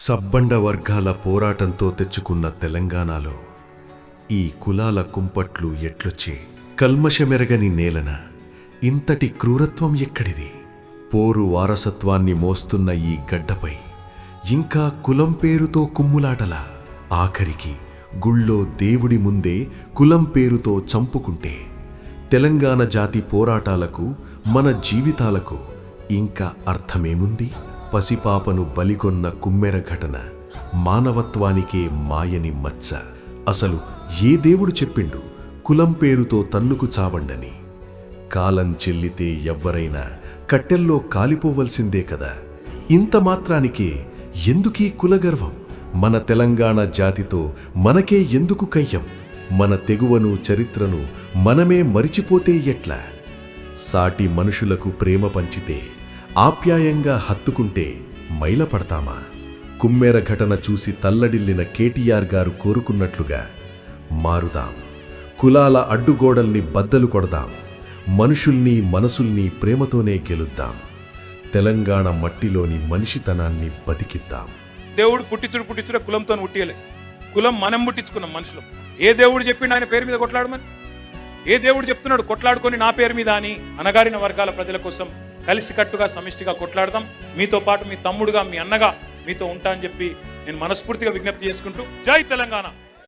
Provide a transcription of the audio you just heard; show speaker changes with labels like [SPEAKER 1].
[SPEAKER 1] సబ్బండ వర్గాల పోరాటంతో తెచ్చుకున్న తెలంగాణలో ఈ కులాల కుంపట్లు ఎట్లొచ్చే? కల్మషమెరగని నేలన ఇంతటి క్రూరత్వం ఎక్కడిది? పోరు వారసత్వాన్ని మోస్తున్న ఈ గడ్డపై ఇంకా కులం పేరుతో కుమ్ములాటలా? ఆఖరికి గుళ్ళో దేవుడి ముందే కులం పేరుతో చంపుకుంటే తెలంగాణ జాతి పోరాటాలకు, మన జీవితాలకు ఇంకా అర్థమేముంది? పసిపాపను బలికొన్న కుమ్మెర ఘటన మానవత్వానికే మాయని మచ్చ. అసలు ఏ దేవుడు చెప్పిండు కులం పేరుతో తన్నుకు చావండని? కాలం చెల్లితే ఎవ్వరైనా కట్టెల్లో కాలిపోవలసిందే కదా. ఇంత మాత్రానికే ఎందుకీ కులగర్వం? మన తెలంగాణ జాతితో మనకే ఎందుకు కయ్యం? మన తెగువను, చరిత్రను మనమే మరిచిపోతే ఎట్లా? సాటి మనుషులకు ప్రేమ పంచితే, ఆప్యాయంగా హత్తుకుంటే మైలపడతామా? కుమ్మెర ఘటన చూసి తల్లడిల్లిన కేటీఆర్ గారు కోరుకున్నట్లుగా మారుదాం. కులాల అడ్డుగోడల్ని బద్దలు కొడదాం. మనుషుల్ని, మనసుల్ని ప్రేమతోనే గెలుద్దాం. తెలంగాణ మట్టిలోని మనిషితనాన్ని బతికిద్దాం.
[SPEAKER 2] దేవుడు పుట్టించుడు కులంతో పుట్టియలే. కులం మనం పుట్టించుకున్నాం మనుషులు. ఏ దేవుడు చెప్పిండు ఆయన పేరు మీద కొట్లాడమని? ఏ దేవుడు చెప్తున్నాడు కొట్లాడుకొని నా పేరు మీద అని? అనగారిన వర్గాల ప్రజల కోసం కలిసికట్టుగా సమిష్టిగా కొట్లాడదాం. మీతో పాటు మీ తమ్ముడుగా, మీ అన్నగా మీతో ఉంటా అని చెప్పి నేను మనస్ఫూర్తిగా విజ్ఞప్తి చేసుకుంటూ, జై తెలంగాణ.